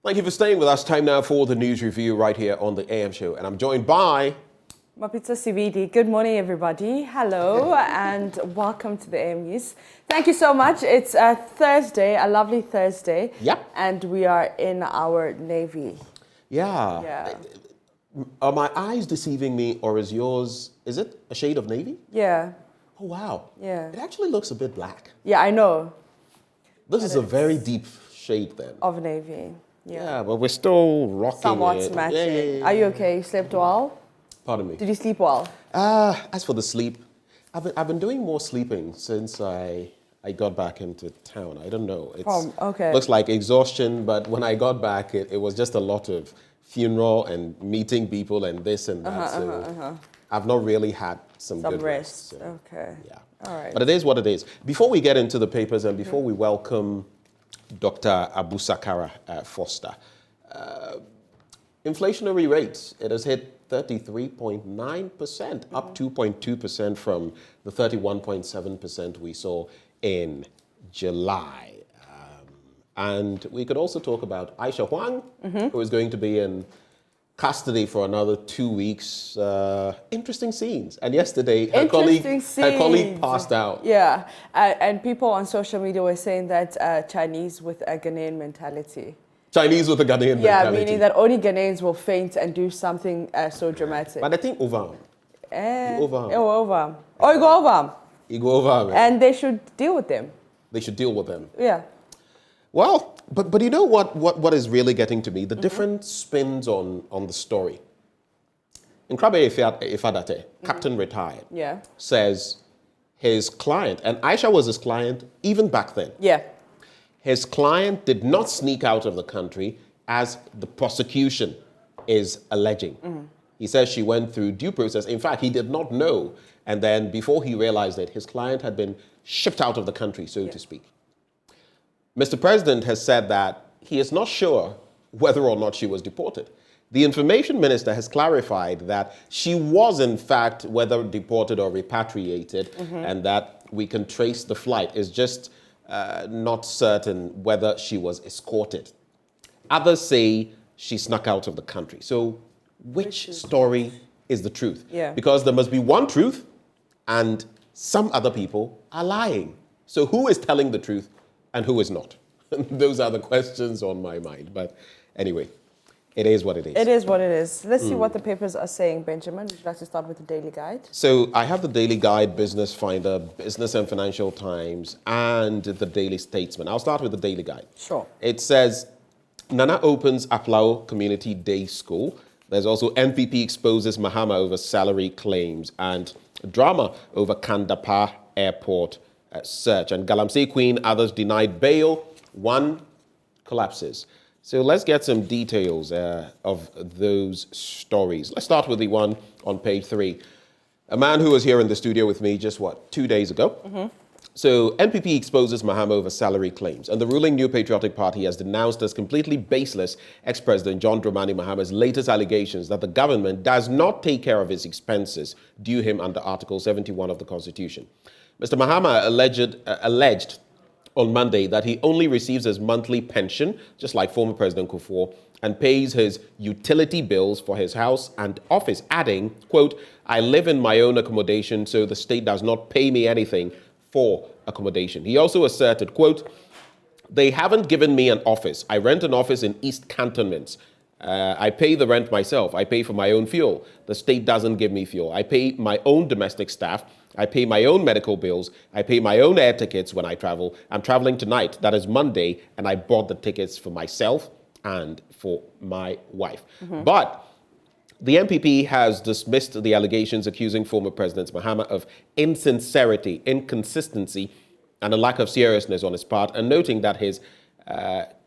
Thank you for staying with us. Time now for the news review right here on the AM show. And I'm joined by... Mapitsa Sividi. Good morning, everybody. Hello, and welcome to the AM News. Thank you so much. It's a Thursday, a lovely Thursday. Yep. And we are in our Navy. Yeah. Are my eyes deceiving me, or is yours, is it a shade of navy? Yeah. Oh, wow. Yeah. It actually looks a bit black. Yeah, I know. This is a very deep shade then. Of Navy. Yeah, but we're still rocking Somewhat it. matching. Are you okay? You slept well? Pardon me. Did you sleep well? As for the sleep, I've been doing more sleeping since I got back into town. I don't know. Okay. Looks like exhaustion, but when I got back, it was just a lot of funeral and meeting people and this and that. I've not really had some good rest. So, okay. Yeah. All right. But it is what it is. Before we get into the papers and before we welcome Dr. Abu Sakara Foster, inflationary rates, it has hit 33.9%, up 2.2% from the 31.7% we saw in July. And we could also talk about Aisha Huang, who is going to be in custody for another 2 weeks. Interesting scenes. And yesterday, her colleague passed out. Yeah, and people on social media were saying that Chinese with a Ghanaian mentality. Chinese with a Ghanaian mentality. Yeah, meaning that only Ghanaians will faint and do something so dramatic. But I think over. Over. Oh, you go over. You go over. Man. And they should deal with them. They should deal with them. Yeah. Well, but you know what is really getting to me? The different spins on the story. Nkrabe Ifadate, Captain Retired, says his client, and Aisha was his client even back then. Yeah. His client did not sneak out of the country as the prosecution is alleging. He says she went through due process. In fact, he did not know. And then before he realized it, his client had been shipped out of the country, so to speak. Mr. President has said that he is not sure whether or not she was deported. The information minister has clarified that she was, in fact, whether deported or repatriated, and that we can trace the flight. It's just not certain whether she was escorted. Others say she snuck out of the country. So which story is the truth? Yeah. Because there must be one truth and some other people are lying. So who is telling the truth and who is not? Those are the questions on my mind. But anyway, it is what it is. It is what it is. Let's see what the papers are saying, Benjamin. Would you like to start with the Daily Guide? So I have the Daily Guide, Business Finder, Business and Financial Times, and the Daily Statesman. I'll start with the Daily Guide. Sure. It says, Nana opens Aplao Community Day School. There's also Npp exposes Muhammad over salary claims and drama over Kandapar Airport search. And Galamsey Queen, others denied bail. One collapses. So let's get some details of those stories. Let's start with the one on page 3. A man who was here in the studio with me just, 2 days ago? So NPP exposes Muhammad over salary claims, and the ruling New Patriotic Party has denounced as completely baseless ex-President John Dramani Mahama's latest allegations that the government does not take care of its expenses due him under Article 71 of the Constitution. Mr. Mahama alleged on Monday that he only receives his monthly pension, just like former President Kufuor, and pays his utility bills for his house and office, adding, quote, I live in my own accommodation, so the state does not pay me anything for accommodation. He also asserted, quote, they haven't given me an office. I rent an office in East Cantonments. I pay the rent myself. I pay for my own fuel. The state doesn't give me fuel. I pay my own domestic staff. I pay my own medical bills. I pay my own air tickets when I travel. I'm traveling tonight. That is Monday. And I bought the tickets for myself and for my wife. But the MPP has dismissed the allegations accusing former President Mahama of insincerity, inconsistency, and a lack of seriousness on his part, and noting that his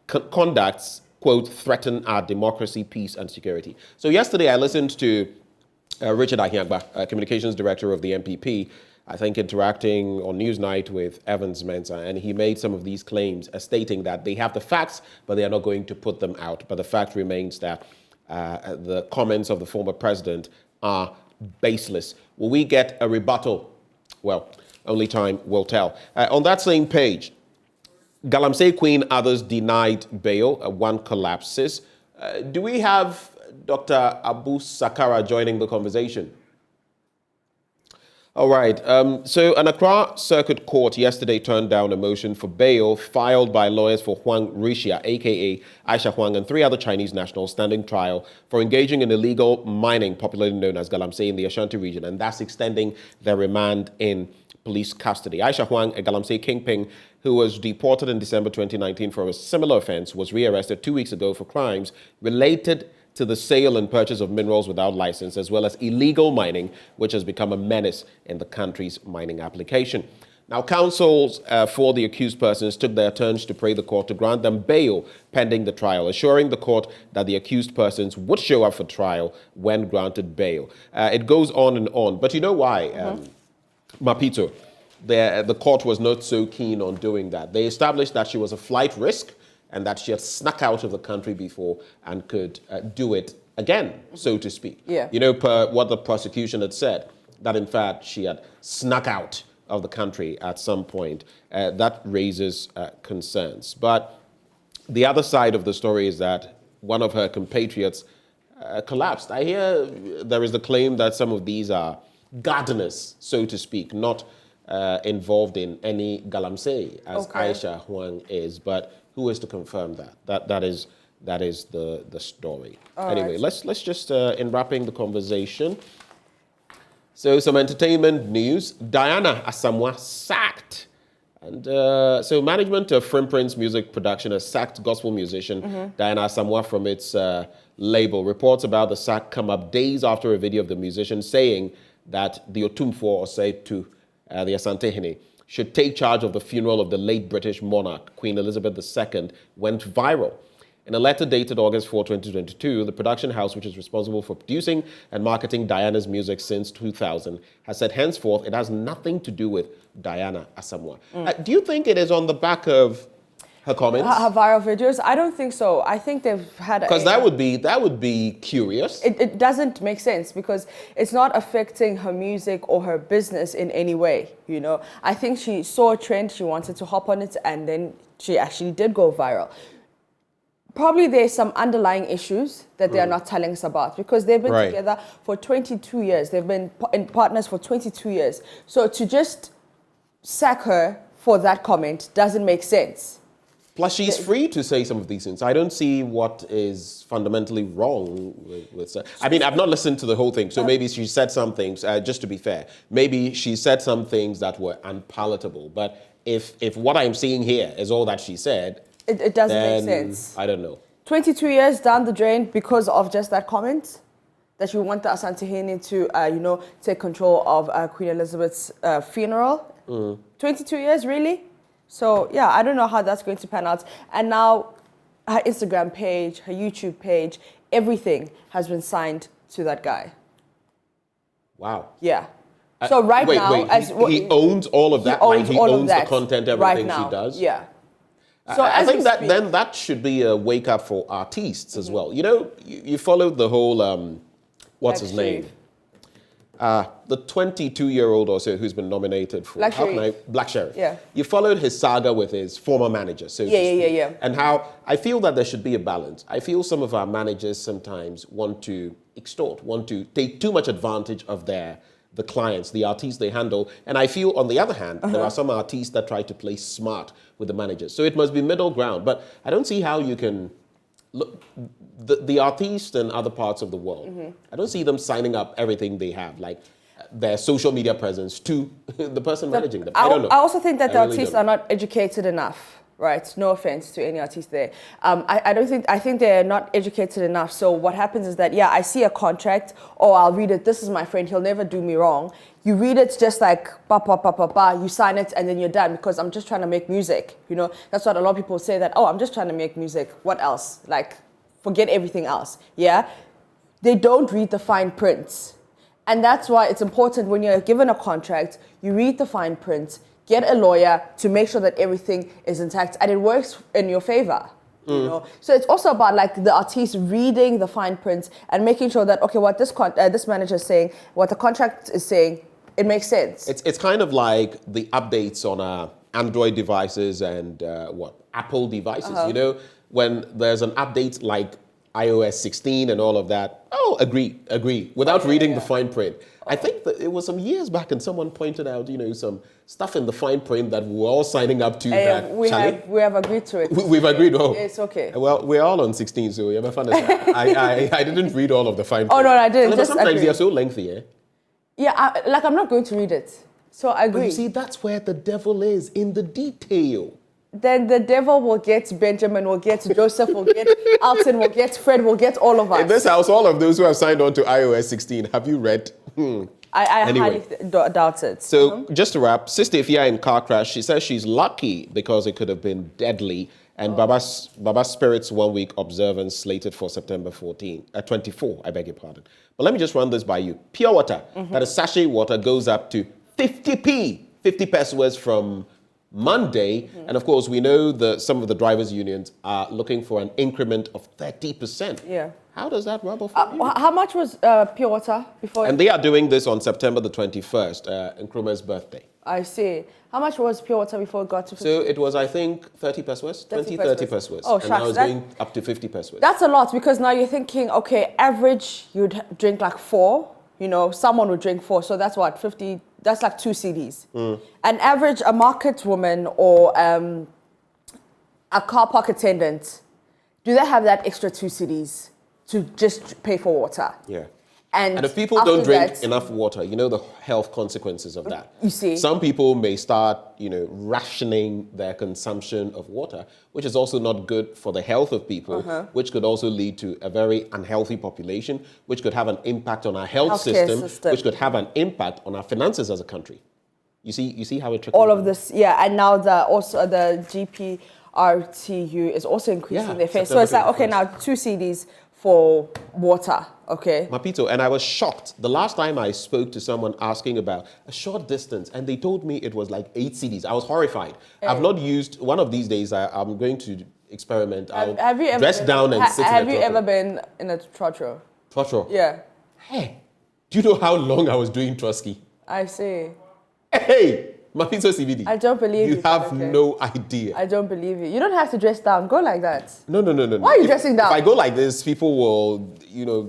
conducts, quote, threaten our democracy, peace, and security. So yesterday I listened to Richard Ahiagba, Communications Director of the MPP, I think interacting on Newsnight with Evans Mensah, and he made some of these claims stating that they have the facts, but they are not going to put them out. But the fact remains that the comments of the former president are baseless. Will we get a rebuttal? Well, only time will tell. On that same page, Galamsey Queen, others denied bail. One collapses. Do we have Dr. Abu Sakara joining the conversation? All right. So an Accra Circuit Court yesterday turned down a motion for bail filed by lawyers for Huang Rixia, a.k.a. Aisha Huang, and 3 other Chinese nationals standing trial for engaging in illegal mining, popularly known as Galamsey, in the Ashanti region, and thus extending their remand in police custody. Aisha Huang, a Galamsey kingpin who was deported in December 2019 for a similar offense, was rearrested 2 weeks ago for crimes related to the sale and purchase of minerals without license, as well as illegal mining, which has become a menace in the country's mining application. Now, counsels for the accused persons took their turns to pray the court to grant them bail pending the trial, assuring the court that the accused persons would show up for trial when granted bail. It goes on and on. But you know why, Mapito? The court was not so keen on doing that. They established that she was a flight risk and that she had snuck out of the country before and could do it again, so to speak. Yeah. You know, per what the prosecution had said, that in fact she had snuck out of the country at some point. That raises concerns. But the other side of the story is that one of her compatriots collapsed. I hear there is the claim that some of these are gardeners, so to speak, not involved in any galamsey, as Aisha Huang is, but who is to confirm that? That is the story. Anyway, let's just, in wrapping the conversation, so some entertainment news. Diana Asamois sacked. And so management of Frimprints Music Production has sacked gospel musician Diana Asamoah from its label. Reports about the sack come up days after a video of the musician saying that the Otumfo, or say to the Asantehene, should take charge of the funeral of the late British monarch, Queen Elizabeth II, went viral. In a letter dated August 4, 2022, the production house, which is responsible for producing and marketing Diana's music since 2000, has said henceforth it has nothing to do with Diana Asamoah. Do you think it is on the back of her comments? Her viral videos? I don't think so. I think they've had... Because that would be curious. It doesn't make sense because it's not affecting her music or her business in any way, you know. I think she saw a trend, she wanted to hop on it, and then she actually did go viral. Probably there's some underlying issues that they are not telling us about because they've been together for 22 years. They've been partners for 22 years. So to just sack her for that comment doesn't make sense. Plus, she's free to say some of these things. I don't see what is fundamentally wrong with her. I mean, I've not listened to the whole thing, so maybe she said some things, just to be fair. Maybe she said some things that were unpalatable. But if what I'm seeing here is all that she said... It doesn't make sense. I don't know. 22 years down the drain because of just that comment? That you want the Asantehene to, take control of Queen Elizabeth's funeral? 22 years, really? So, yeah, I don't know how that's going to pan out. And now her Instagram page, her YouTube page, everything has been signed to that guy. Wow. Yeah. So right now... He owns all of that? He owns the content, everything she does? Yeah. So I think that should be a wake-up for artists as well. You know, you followed the whole, what's his name? The 22-year-old or so who's been nominated for Black Sheriff. Yeah. You followed his saga with his former manager, so to speak. Yeah. And how I feel that there should be a balance. I feel some of our managers sometimes want to extort, want to take too much advantage of the clients, the artists they handle. And I feel, on the other hand, there are some artists that try to play smart with the managers. So it must be middle ground. But I don't see how you can... Look, the artists in other parts of the world, I don't see them signing up everything they have, like their social media presence, to the person managing them. I don't know. I also think that the artists are not educated enough. Right, no offense to any artist there. I think they're not educated enough. So what happens is that, I see a contract, or I'll read it, this is my friend, he'll never do me wrong. You read it just like, you sign it and then you're done because I'm just trying to make music. You know, that's what a lot of people say that, I'm just trying to make music. What else? Like, forget everything else, yeah? They don't read the fine prints. And that's why it's important when you're given a contract, you read the fine print, get a lawyer to make sure that everything is intact and it works in your favor. You know? So it's also about like the artist reading the fine print and making sure that, okay, what this manager is saying, what the contract is saying, it makes sense. It's kind of like the updates on Android devices and Apple devices. You know, when there's an update like iOS 16 and all of that, agree, without reading the fine print. I think that it was some years back and someone pointed out, some stuff in the fine print that we're all signing up to. We have agreed to it. We've agreed. Oh, it's okay. Well, we're all on 16, so you're fun. I didn't read all of the fine print. Oh, no, I didn't. Just sometimes they're so lengthy, eh? Yeah, I'm not going to read it. So I agree. But you see, that's where the devil is, in the detail. Then the devil will get Benjamin, will get Joseph, will get Alton, will get Fred, will get all of us. In this house, all of those who have signed on to iOS 16, have you read? Anyway. Highly doubt it. So just to wrap, Sister Ifya in car crash, she says she's lucky because it could have been deadly. And Baba's Spirit's 1 week observance slated for September 24, I beg your pardon. But let me just run this by you. Pure water, that is sachet water, goes up to 50p, 50 pesos from Monday. And of course, we know some of the drivers' unions are looking for an increment of 30%. Yeah. How does that rub off on you? How much was pure water before? And they are doing this on September the 21st, Nkrumah's birthday. I see. How much was pure water before it got to 50? So it was, I think, 30 pesos, 30 pesos. Oh, and now it's going up to 50 pesos. That's a lot, because now you're thinking, okay, average, you'd drink like 4. Someone would drink 4. So that's what, 50, that's like 2 CDs. An average, a market woman or a car park attendant, do they have that extra 2 CDs to just pay for water? Yeah. And if people don't drink enough water, the health consequences of that. You see. Some people may start, rationing their consumption of water, which is also not good for the health of people, which could also lead to a very unhealthy population, which could have an impact on our health system, which could have an impact on our finances as a country. You see how it trickles all of down? this, yeah. And now the GPRTU is also increasing their fare. So it's like, okay, now 2 CDs for water, okay? Mapito, and I was shocked. The last time I spoke to someone asking about a short distance, and they told me it was like 8 CDs. I was horrified. I've not used, one of these days, I'm going to experiment. I'll dress down and sit in a Have you ever been in a trotro? Trotro? Yeah. Hey, do you know how long I was doing Trotsky? I see. Hey! Mapito CBD. I don't believe you. You have no idea. I don't believe you. You don't have to dress down. Go like that. No. Why are you dressing down? If I go like this, people will,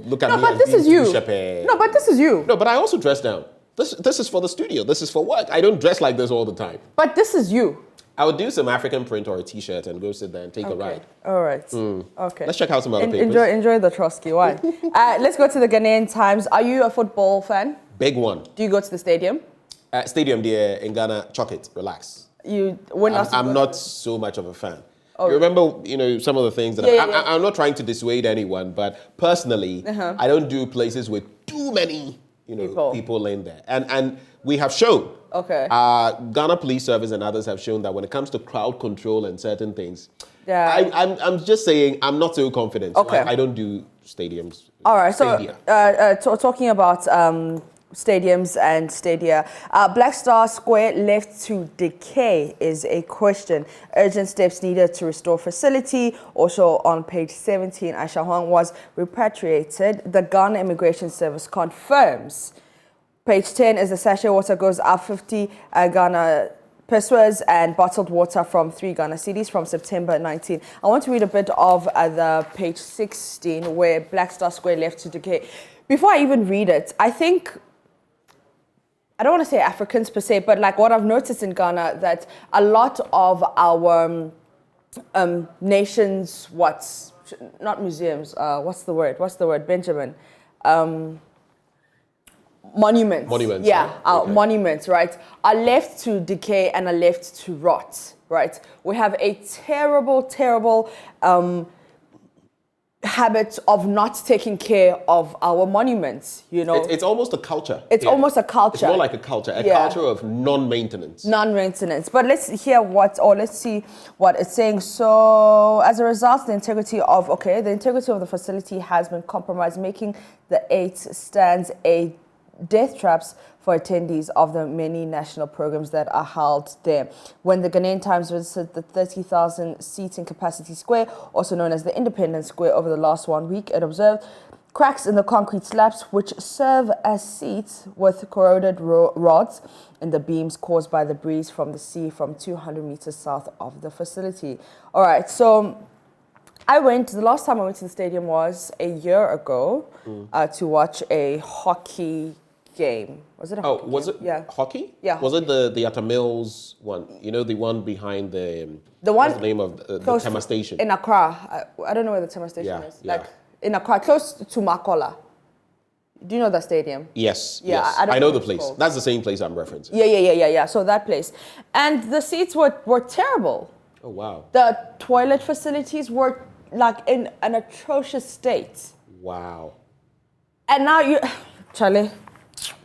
look at me but as this is being you. too shepherd. No, but this is you. No, but I also dress down. This is for the studio. This is for work. I don't dress like this all the time. But this is you. I would do some African print or a T-shirt and go sit there and take a ride. All right. Okay. Let's check out some other papers. Enjoy the Trotsky. Why? Let's go to the Ghanaian Times. Are you a football fan? Big one. Do you go to the stadium? Stadium there in Ghana, chuck it, relax. I'm not so much of a fan. Oh. You remember, some of the things that I'm not trying to dissuade anyone, but personally, I don't do places with too many, people in there. And we have shown. Okay. Ghana Police Service and others have shown that when it comes to crowd control and certain things, yeah. I'm just saying I'm not so confident. Okay. I don't do stadiums. All right. So talking about stadiums and stadia. Black Star Square left to decay is a question. Urgent steps needed to restore facility. Also on page 17, Aisha Huang was repatriated. The Ghana Immigration Service confirms. Page 10 is the sachet water goes up 50 Ghana pesos and bottled water from 3 Ghana cedis from September 19. I want to read a bit of the page 16 where Black Star Square left to decay. Before I even read it, I don't want to say Africans per se, but like what I've noticed in Ghana, that a lot of our nations, not museums, what's the word, Benjamin? Monuments. Monuments. Yeah, our okay. monuments, right, are left to decay and are left to rot, right? We have a terrible, terrible habit of not taking care of our monuments, It's almost a culture. It's almost a culture. It's more like a culture, culture of non-maintenance. Non-maintenance. But let's see what it's saying. So, as a result, the integrity of the facility has been compromised, making the 8 stands a death traps for attendees of the many national programs that are held there. When the Ghanaian Times visited the 30,000 seating capacity square, also known as the Independence Square, over the last 1 week, it observed cracks in the concrete slabs, which serve as seats with corroded rods in the beams caused by the breeze from the sea from 200 meters south of the facility. All right, so the last time I went to the stadium was a year ago to watch a hockey game. Was it a hockey was game? it Yeah. hockey? Yeah. Was it the Atta Mills one? You know, the one behind the The what's one the name of the close Tema Station? in Accra. I don't know where the Tema Station is. Yeah. Like in Accra, close to Makola. Do you know that stadium? Yes, Yeah, yes. I don't I know know the what it's place. called. That's the same place I'm referencing. Yeah. So that place. And the seats were terrible. Oh, wow. The toilet facilities were like in an atrocious state. Wow. And now Charlie,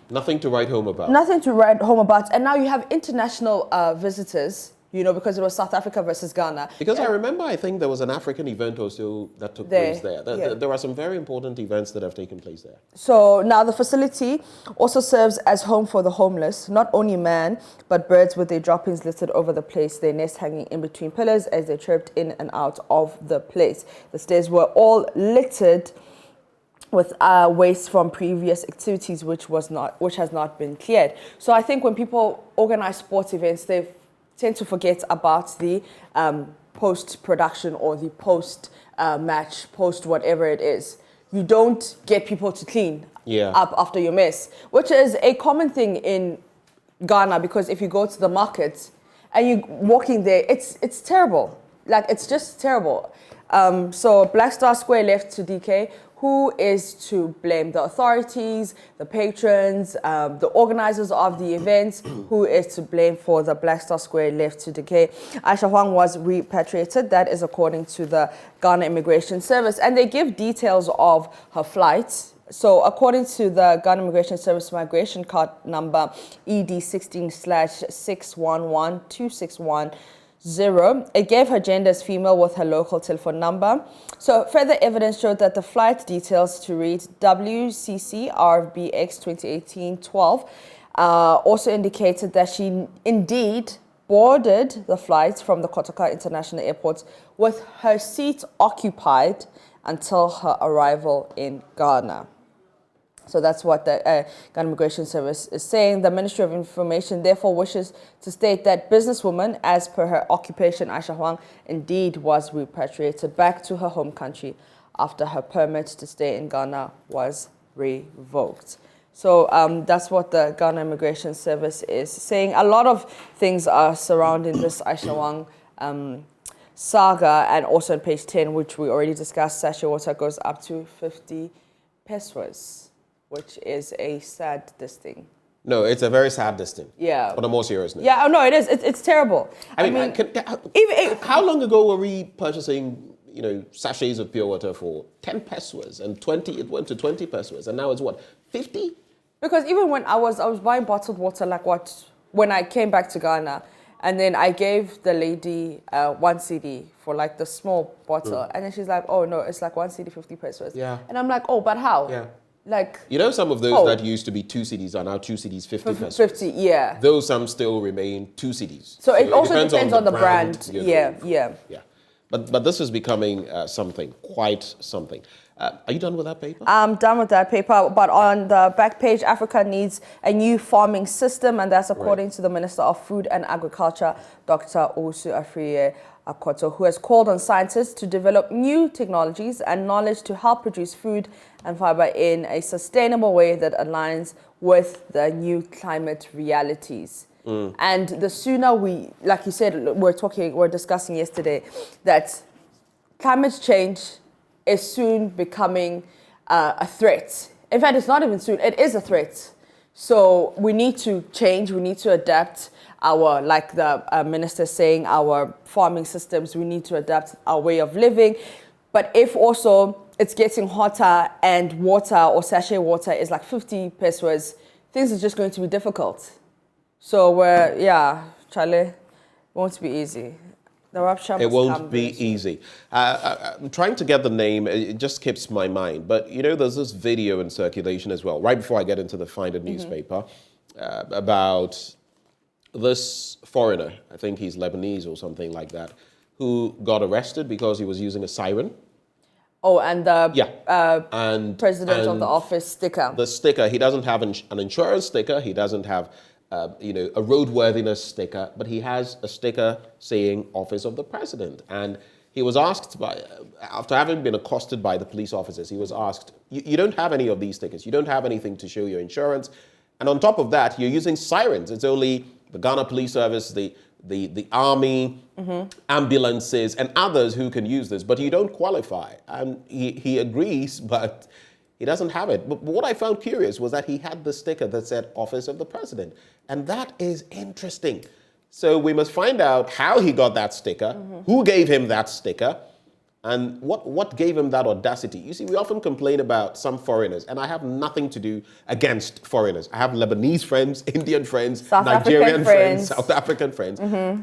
Nothing to write home about. nothing to write home about. And now you have international visitors, because it was South Africa versus Ghana. Because I remember, I think there was an African event or so that took There, place there. yeah. There are some very important events that have taken place there. So now the facility also serves as home for the homeless, not only man, but birds with their droppings littered over the place, their nests hanging in between pillars as they chirped in and out of the place. The stairs were all littered with waste from previous activities, which has not been cleared. So I think when people organize sports events, they tend to forget about the post-production or the post-match, post-whatever it is. You don't get people to clean up after your mess, which is a common thing in Ghana, because if you go to the market and you're walking there, it's terrible. Like, it's just terrible. So Black Star Square left to decay. Who is to blame? The authorities, the patrons, the organizers of the events? Who is to blame for the Black Star Square left to decay? Aisha Huang was repatriated. That is according to the Ghana Immigration Service. And they give details of her flight. So according to the Ghana Immigration Service migration card number ED16/611261, it gave her gender as female with her local telephone number. So further evidence showed that the flight details to read WCC RBX 2018-12 also indicated that she indeed boarded the flight from the Kotoka International Airport with her seat occupied until her arrival in Ghana. So that's what the Ghana Immigration Service is saying. The Ministry of Information therefore wishes to state that businesswoman, as per her occupation, Aisha Huang, indeed was repatriated back to her home country after her permit to stay in Ghana was revoked. So that's what the Ghana Immigration Service is saying. A lot of things are surrounding this Aisha Huang saga, and also on page 10, which we already discussed, sachet water goes up to 50 pesos. Which is a sad thing. No, it's a very sad thing. Yeah. On a more serious note. Yeah, no, it is. It's terrible. I mean, how long ago were we purchasing, sachets of pure water for 10 pesos and 20? It went to 20 pesos, and now it's what, 50? Because even when I was buying bottled water, when I came back to Ghana, and then I gave the lady 1 CD for like the small bottle, and then she's like, "Oh no, it's like 1 CD 50 pesos." Yeah. And I'm like, "Oh, but how?" Yeah. Like, some of those that used to be 2 CDs are now 2 CDs 50 pesos. 50, yeah. Those some still remain 2 CDs. So it also depends on the brand. Yeah. Yeah. But this is becoming something, quite something. Are you done with that paper? I'm done with that paper, but on the back page, Africa needs a new farming system, and that's according to the Minister of Food and Agriculture, Dr. Owusu Afriye Akoto, who has called on scientists to develop new technologies and knowledge to help produce food and fiber in a sustainable way that aligns with the new climate realities. And the sooner we, like you said, we're discussing yesterday, that climate change is soon becoming a threat. In fact, it's not even soon, it is a threat. So we need to change, we need to adapt our, like the minister saying, our farming systems, we need to adapt our way of living. But if also it's getting hotter and water or sachet water is like 50 pesos, things are just going to be difficult. So Charlie, it won't be easy. The rapture it won't be easy. I'm trying to get the name. It just skips my mind. But, there's this video in circulation as well, right before I get into the Find It newspaper, about this foreigner, I think he's Lebanese or something like that, who got arrested because he was using a siren. Oh, and the and president of the office sticker. The sticker, he doesn't have an insurance sticker. He doesn't have, a roadworthiness sticker, but he has a sticker saying Office of the President. And he was asked after having been accosted by the police officers, he was asked, you don't have any of these stickers. You don't have anything to show your insurance. And on top of that, you're using sirens. It's only the Ghana Police Service, the army, ambulances, and others who can use this, but you don't qualify. And he agrees, but he doesn't have it. But what I found curious was that he had the sticker that said Office of the President. And that is interesting. So we must find out how he got that sticker, who gave him that sticker, and what gave him that audacity. You see, we often complain about some foreigners, and I have nothing to do against foreigners. I have Lebanese friends, Indian friends, Nigerian friends, South African friends.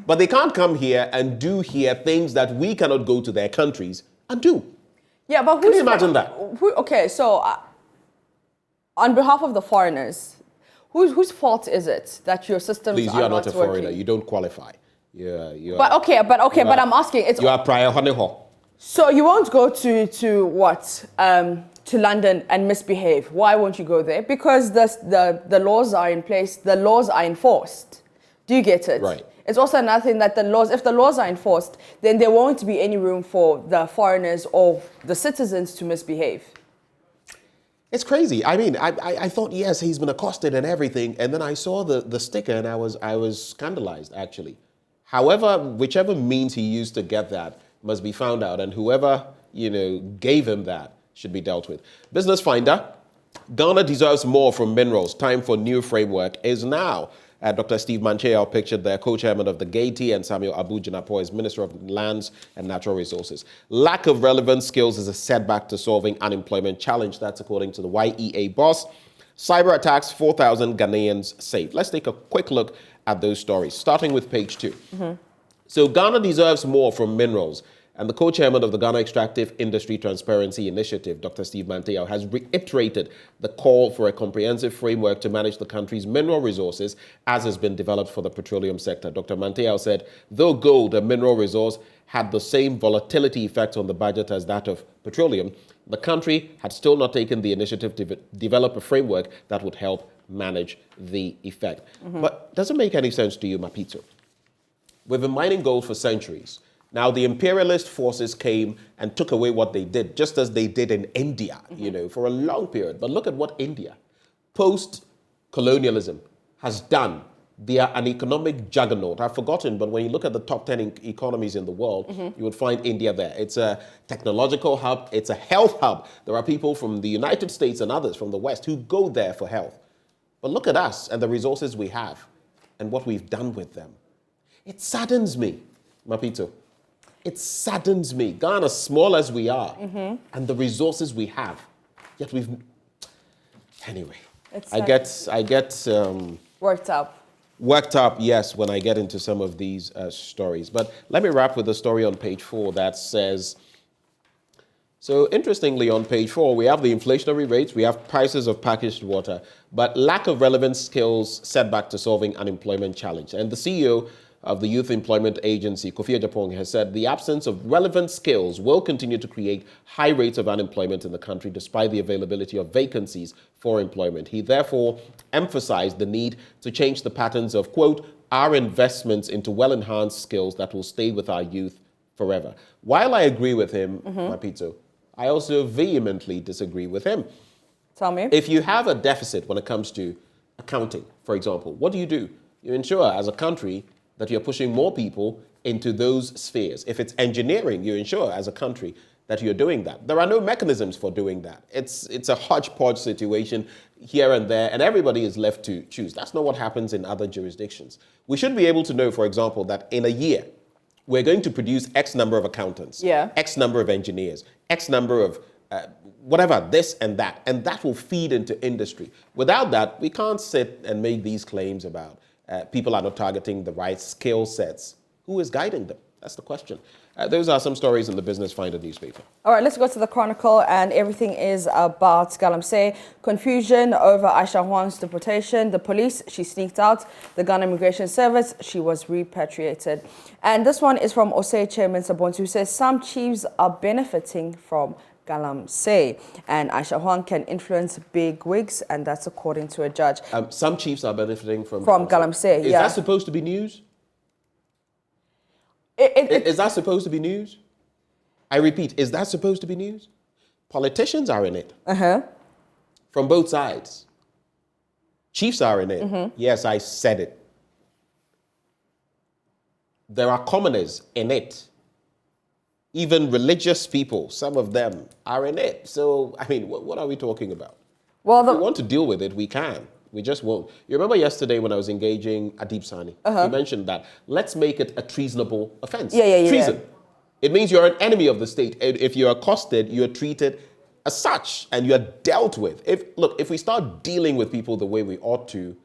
But they can't come here and do here things that we cannot go to their countries and do. Yeah, but can you imagine that? Okay, so on behalf of the foreigners, whose fault is it that your systems Please, are you are not not a working? foreigner. You don't qualify. But I'm asking. You are prior honeho. So you won't go to what? To London and misbehave. Why won't you go there? Because the laws are in place. The laws are enforced. Do you get it? Right. It's also another thing that if the laws are enforced, then there won't be any room for the foreigners or the citizens to misbehave. It's crazy. I mean, I thought, yes, he's been accosted and everything, and then I saw the sticker and I was scandalized, actually. However, whichever means he used to get that must be found out, and whoever, gave him that should be dealt with. Business Finder, Ghana deserves more from minerals. Time for new framework is now. Dr. Steve Mancheo pictured there, co-chairman of the Gaiety, and Samuel Abu Jinapo is Minister of Lands and Natural Resources. Lack of relevant skills is a setback to solving unemployment challenge. That's according to the YEA boss. Cyber attacks, 4,000 Ghanaians saved. Let's take a quick look at those stories, starting with page 2. So Ghana deserves more from minerals. And the co-chairman of the Ghana Extractive Industry Transparency Initiative, Dr. Steve Manteau, has reiterated the call for a comprehensive framework to manage the country's mineral resources as has been developed for the petroleum sector. Dr. Manteau said, though gold, a mineral resource, had the same volatility effect on the budget as that of petroleum, the country had still not taken the initiative to develop a framework that would help manage the effect. But does it make any sense to you, Mapito? We've been mining gold for centuries. Now, the imperialist forces came and took away what they did, just as they did in India, for a long period. But look at what India, post-colonialism, has done. They are an economic juggernaut. I've forgotten, but when you look at the top 10 economies in the world, you would find India there. It's a technological hub. It's a health hub. There are people from the United States and others from the West who go there for health. But look at us and the resources we have and what we've done with them. It saddens me, Mapito. It saddens me. Ghana, small as we are, and the resources we have, yet we've... Anyway, I get worked up. Worked up, yes, when I get into some of these stories. But let me wrap with the story on page 4 that says... So interestingly, on page 4, we have the inflationary rates, we have prices of packaged water, but lack of relevant skills setback to solving unemployment challenge. And the CEO of the Youth Employment Agency, Kofi Ajapong, has said the absence of relevant skills will continue to create high rates of unemployment in the country despite the availability of vacancies for employment. He therefore emphasized the need to change the patterns of, quote, our investments into well-enhanced skills that will stay with our youth forever. While I agree with him, Mapito, I also vehemently disagree with him. Tell me. If you have a deficit when it comes to accounting, for example, what do? You ensure as a country that you're pushing more people into those spheres. If it's engineering, you ensure as a country that you're doing that. There are no mechanisms for doing that. It's a hodgepodge situation here and there, and everybody is left to choose. That's not what happens in other jurisdictions. We should be able to know, for example, that in a year, we're going to produce X number of accountants, X number of engineers, X number of whatever, this and that will feed into industry. Without that, we can't sit and make these claims about people are not targeting the right skill sets. Who is guiding them? That's the question. Those are some stories in the Business Finder newspaper. All right, let's go to the Chronicle, and everything is about Galamsey. Confusion over Aisha Huang's deportation. The police, she sneaked out. The Ghana Immigration Service, she was repatriated. And this one is from Osei Chairman Sabontu, who says some chiefs are benefiting from Galamsey. And Aisha Huang can influence big wigs, and that's according to a judge. Some chiefs are benefiting from Galamsey. Is that supposed to be news? Is that supposed to be news? I repeat, is that supposed to be news? Politicians are in it. From both sides. Chiefs are in it. Yes, I said it. There are commoners in it. Even religious people, some of them are in it. So, I mean, what are we talking about? Well, if we want to deal with it, we can. We just won't. You remember yesterday when I was engaging Adib Sani? You mentioned that. Let's make it a treasonable offense. Treason. It means you're an enemy of the state. If you're accosted, you're treated as such and you're dealt with. If we start dealing with people the way we ought to,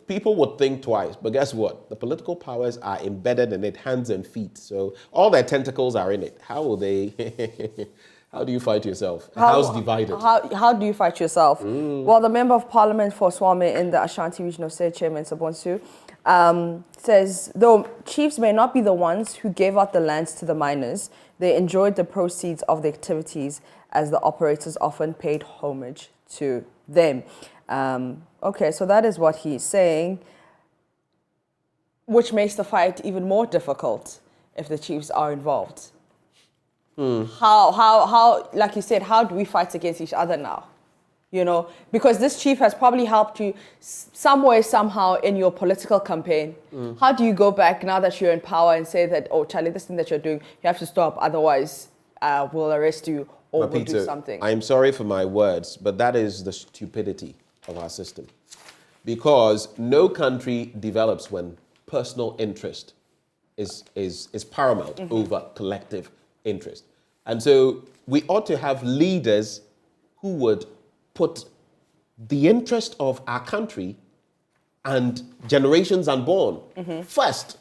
people would think twice. But guess what? The political powers are embedded in it, hands and feet. So all their tentacles are in it. How will they... How do you fight yourself? How's divided? How do you fight yourself? Well, the Member of Parliament for Swame in the Ashanti Regional State Chairman Sabonsu says, though chiefs may not be the ones who gave out the lands to the miners, they enjoyed the proceeds of the activities as the operators often paid homage to them. Okay, so that is what he's saying, which makes the fight even more difficult if the chiefs are involved. How, like you said, how do we fight against each other now? You know, because this chief has probably helped you some way, somehow in your political campaign. How do you go back now that you're in power and say that, oh, Charlie, this thing that you're doing, you have to stop, otherwise we'll arrest you or we'll do something. I'm sorry for my words, but that is the stupidity of our system. Because no country develops when personal interest is paramount over collective interest. And so we ought to have leaders who would put the interest of our country and generations unborn first.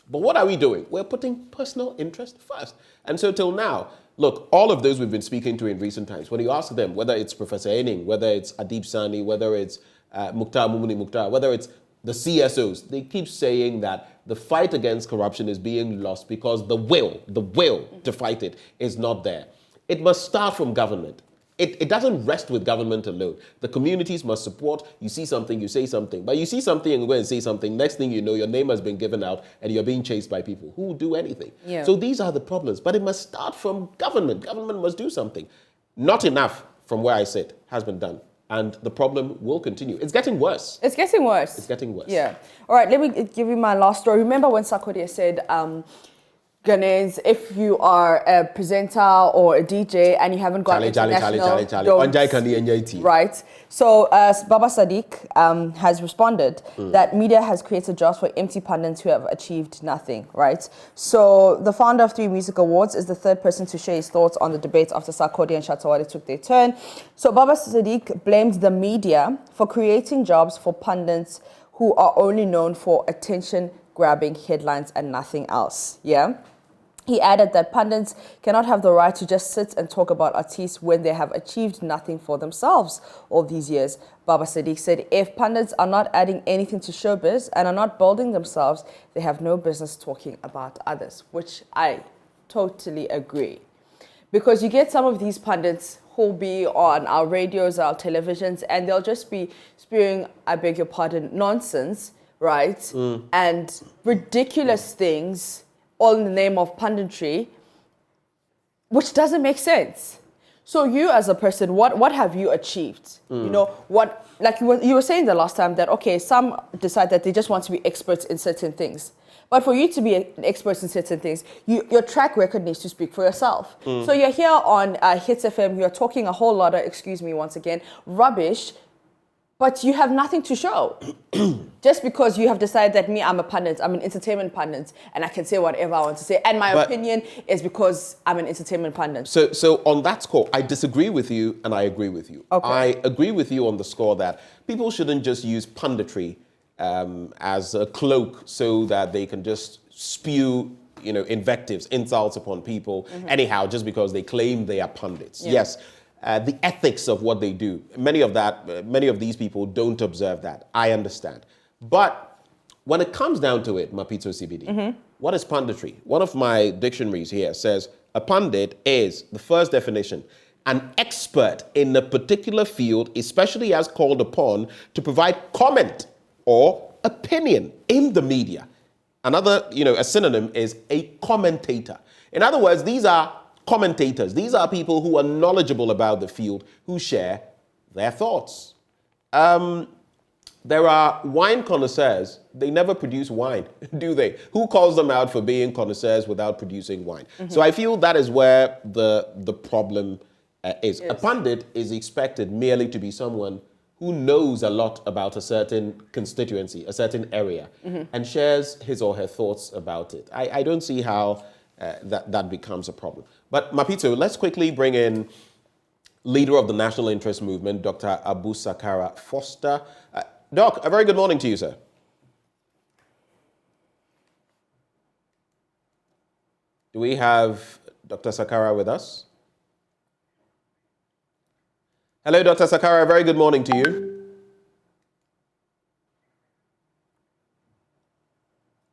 But what are we doing? We're putting personal interest first. And so till now, look, all of those we've been speaking to in recent times, when you ask them, whether it's Professor Ening, whether it's Adib Sani, whether it's Mukhtar Mumuni Mukhtar, whether it's the CSOs, they keep saying that the fight against corruption is being lost because the will to fight it is not there. It must start from government. It doesn't rest with government alone. The communities must support. You see something, you say something. But you see something and go and say something. Next thing you know, your name has been given out and you're being chased by people who will do anything. Yeah. So these are the problems. But it must start from government. Government must do something. Not enough, from where I sit, has been done. And the problem will continue. It's getting worse. It's getting worse. It's getting worse. Yeah. All right, let me give you my last story. Remember when Sarkodie said, Ghanaians, if you are a presenter or a DJ and you haven't got international, right? So Baba Sadiq has responded that media has created jobs for empty pundits who have achieved nothing, right? So the founder of 3 Music Awards is the third person to share his thoughts on the debate after Sarkodie and Shatawale took their turn. So Baba Sadiq blamed the media for creating jobs for pundits who are only known for attention-grabbing headlines and nothing else, yeah? He added that pundits cannot have the right to just sit and talk about artists when they have achieved nothing for themselves all these years. Baba Sadiq said if pundits are not adding anything to showbiz and are not building themselves, they have no business talking about others, which I totally agree. Because you get some of these pundits who'll be on our radios, our televisions, and they'll just be spewing, I beg your pardon, nonsense, right? And ridiculous things, all in the name of punditry, which doesn't make sense. So you as a person, what have you achieved? You know, what, like you were saying the last time that, okay, some decide that they just want to be experts in certain things. But for you to be an expert in certain things, your track record needs to speak for yourself. So you're here on Hits FM, you're talking a whole lot of, excuse me once again, rubbish, but you have nothing to show. Just because you have decided that I'm a pundit, I'm an entertainment pundit, and I can say whatever I want to say. And my opinion is because I'm an entertainment pundit. So on that score, I disagree with you and I agree with you. Okay. I agree with you on the score that people shouldn't just use punditry as a cloak so that they can just spew, you know, invectives, insults upon people anyhow, just because they claim they are pundits. Yeah. Yes. The ethics of what they do. Many of these people don't observe that. I understand. But when it comes down to it, Mapito CBD, what is punditry? One of my dictionaries here says, A pundit is, the first definition, an expert in a particular field, especially as called upon to provide comment or opinion in the media. Another, a synonym is a commentator. In other words, these are commentators. These are people who are knowledgeable about the field, who share their thoughts. There are wine connoisseurs. They never produce wine, do they? Who calls them out for being connoisseurs without producing wine? So I feel that is where the problem is. Yes. A pundit is expected merely to be someone who knows a lot about a certain constituency, a certain area, and shares his or her thoughts about it. I don't see how that becomes a problem. But Mapito, let's quickly bring in leader of the National Interest Movement, Dr. Abu Sakara Foster. Doc, a very good morning to you, sir. Do we have Dr. Sakara with us? Hello, Dr. Sakara, a very good morning to you.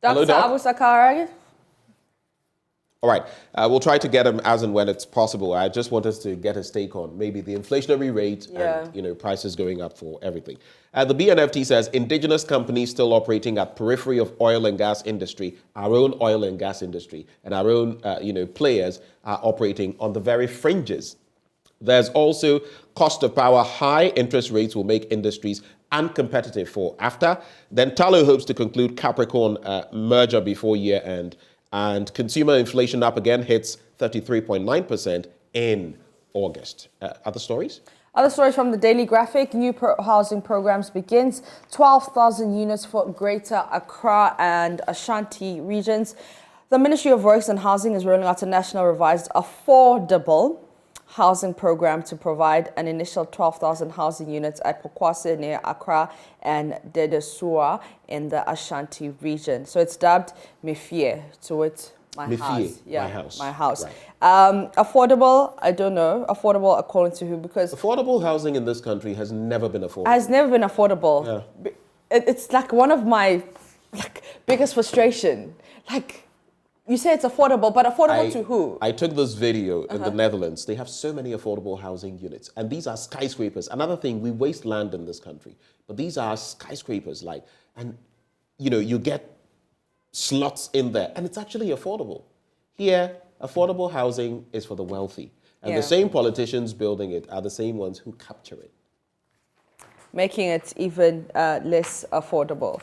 Dr. Hello, Abu Sakara. All right, we'll try to get him as and when it's possible. I just want us to get his take on maybe the inflationary rate and prices going up for everything. The BNFT says indigenous companies still operating at periphery of oil and gas industry, our own oil and gas industry, and our own players are operating on the very fringes. There's also cost of power. High interest rates will make industries uncompetitive for AFTA. Then Talo hopes to conclude Capricorn merger before year end. And consumer inflation up again, hits 33.9% in August. Other stories? Other stories from the Daily Graphic. New housing programs begins. 12,000 units for Greater Accra and Ashanti regions. The Ministry of Works and Housing is rolling out a national revised affordable housing program to provide an initial 12,000 housing units at Pokwase near Accra and Dedesua in the Ashanti region. So it's dubbed Mifie, to it, my house. Yeah, my house. Right. Affordable, I don't know. Affordable according to who? Because affordable housing in this country has never been affordable. Has never been affordable. Yeah. It's like one of my biggest frustration. You say it's affordable, but affordable to who? I took this video in the Netherlands. They have so many affordable housing units, and these are skyscrapers. Another thing, we waste land in this country, but these are skyscrapers, and you get slots in there, and it's actually affordable. Here, affordable housing is for the wealthy, and the same politicians building it are the same ones who capture it, making it even less affordable.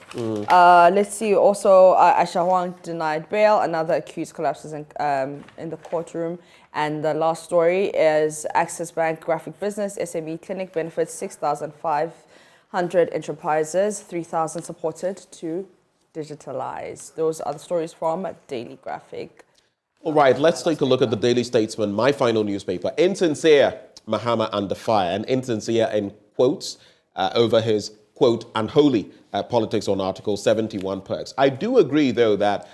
Let's see. Also, Aisha Huang denied bail. Another accused collapses in the courtroom. And the last story is Access Bank Graphic Business SME Clinic benefits 6,500 enterprises, 3,000 supported to digitalize. Those are the stories from Daily Graphic. All right, let's take a look at the Daily Statesman, my final newspaper. Insincere Muhammad under fire, and insincere in quotes, over his, quote, unholy politics on Article 71 perks. I do agree, though, that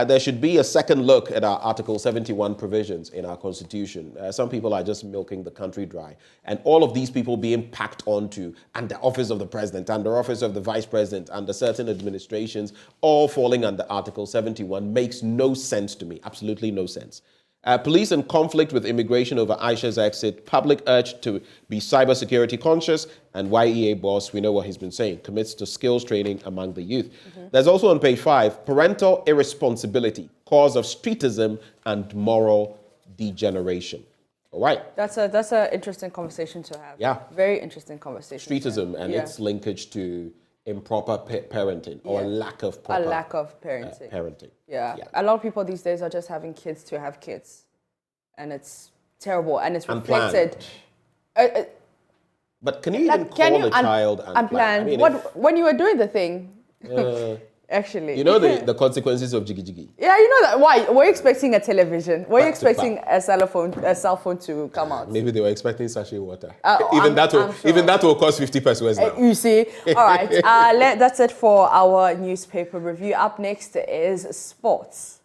there should be a second look at our Article 71 provisions in our Constitution. Some people are just milking the country dry. And all of these people being packed onto, and the office of the president, and the office of the vice president, and the certain administrations, all falling under Article 71 makes no sense to me. Absolutely no sense. Police in conflict with immigration over Aisha's exit, public urge to be cybersecurity conscious, and YEA boss, we know what he's been saying, commits to skills training among the youth. There's also on page 5, parental irresponsibility, cause of streetism and moral degeneration. All right. That's an interesting conversation to have. Yeah. Very interesting conversation. Streetism and its linkage to improper parenting or a lack of parenting. Yeah. A lot of people these days are just having kids to have kids, and it's terrible, and it's reflected. But can you even call a child unplanned? I mean, when you were doing the thing, actually, you know the consequences of jiggy jiggy. Yeah, you know that. Why were you expecting a television? Were you expecting a cell phone to come out? Maybe they were expecting sachet water. Even that will cost 50 pesos now. You see. All right. That's it for our newspaper review. Up next is sports.